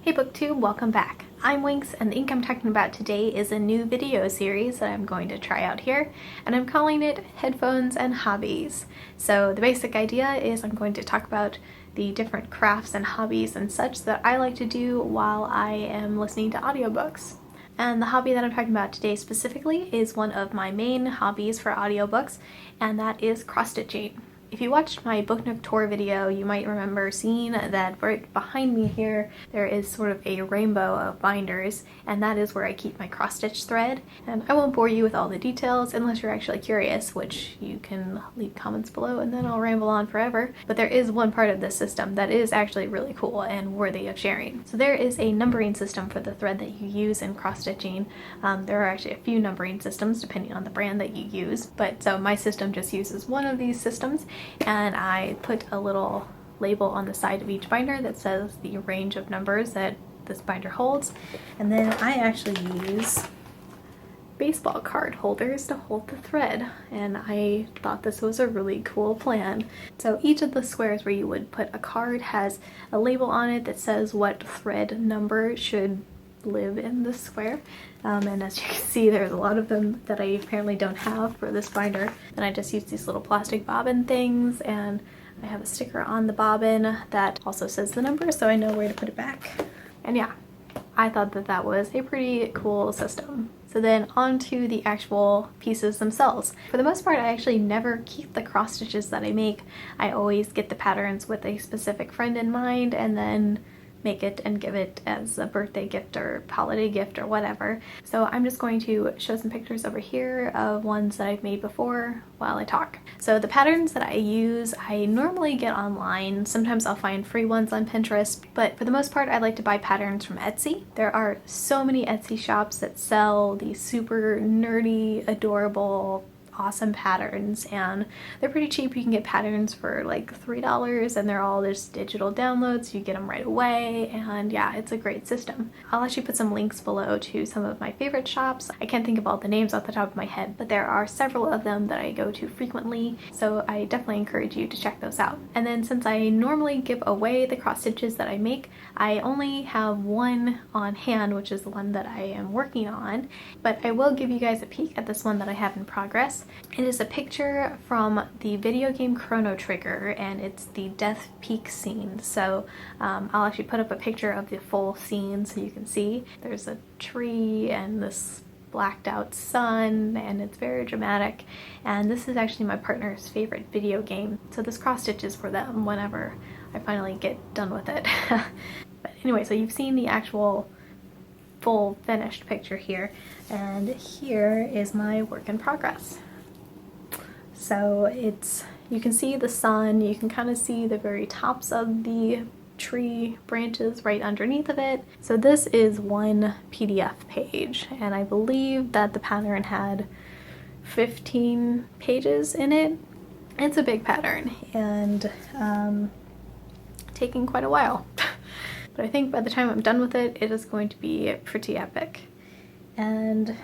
Hey BookTube, welcome back. I'm Winx, and the ink I'm talking about today is a new video series that I'm going to try out here, and I'm calling it Headphones and Hobbies. So the basic idea is I'm going to talk about the different crafts and hobbies and such that I like to do while I am listening to audiobooks. And the hobby that I'm talking about today specifically is one of my main hobbies for audiobooks, and that is cross-stitching. If you watched my Book Nook tour video, you might remember seeing that right behind me here there is sort of a rainbow of binders, and that is where I keep my cross-stitch thread. And I won't bore you with all the details unless you're actually curious, which you can leave comments below and then I'll ramble on forever. But there is one part of this system that is actually really cool and worthy of sharing. So there is a numbering system for the thread that you use in cross-stitching. There are actually a few numbering systems depending on the brand that you use, but so my system just uses one of these systems, and I put a little label on the side of each binder that says the range of numbers that this binder holds. And then I actually use baseball card holders to hold the thread, and I thought this was a really cool plan. So each of the squares where you would put a card has a label on it that says what thread number should live in this square, and as you can see there's a lot of them that I apparently don't have for this binder. And I just use these little plastic bobbin things, and I have a sticker on the bobbin that also says the number so I know where to put it back. And yeah, I thought that that was a pretty cool system. So then on to the actual pieces themselves. For the most part, I actually never keep the cross stitches that I make. I always get the patterns with a specific friend in mind and then make it and give it as a birthday gift or holiday gift or whatever. So I'm just going to show some pictures over here of ones that I've made before while I talk. So the patterns that I use, I normally get online. Sometimes I'll find free ones on Pinterest, but for the most part I like to buy patterns from Etsy. There are so many Etsy shops that sell these super nerdy, adorable, awesome patterns, and they're pretty cheap. You can get patterns for like $3 and they're all just digital downloads. You get them right away, and yeah, it's a great system. I'll actually put some links below to some of my favorite shops. I can't think of all the names off the top of my head, but there are several of them that I go to frequently, so I definitely encourage you to check those out. And then since I normally give away the cross stitches that I make, I only have one on hand, which is the one that I am working on, but I will give you guys a peek at this one that I have in progress. It is a picture from the video game Chrono Trigger, and it's the Death Peak scene. So I'll actually put up a picture of the full scene so you can see. There's a tree and this blacked out sun, and it's very dramatic. And this is actually my partner's favorite video game, so this cross stitch is for them whenever I finally get done with it. But anyway, so you've seen the actual full finished picture here, and here is my work in progress. So you can see the sun, you can kind of see the very tops of the tree branches right underneath of it. So this is one PDF page, and I believe that the pattern had 15 pages in it. It's a big pattern, and taking quite a while. But I think by the time I'm done with it, it is going to be pretty epic. And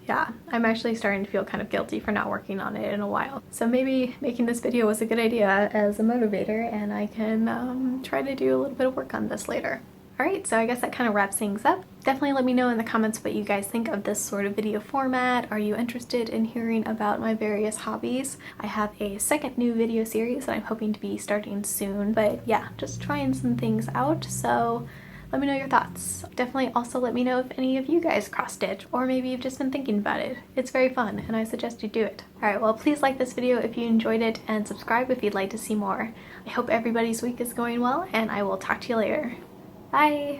yeah, I'm actually starting to feel kind of guilty for not working on it in a while. So maybe making this video was a good idea as a motivator, and I can try to do a little bit of work on this later. Alright, so I guess that kind of wraps things up. Definitely let me know in the comments what you guys think of this sort of video format. Are you interested in hearing about my various hobbies? I have a second new video series that I'm hoping to be starting soon, but yeah, just trying some things out, so let me know your thoughts. Definitely also let me know if any of you guys cross-stitch, or maybe you've just been thinking about it. It's very fun, and I suggest you do it. Alright, well please like this video if you enjoyed it, and subscribe if you'd like to see more. I hope everybody's week is going well, and I will talk to you later. Bye!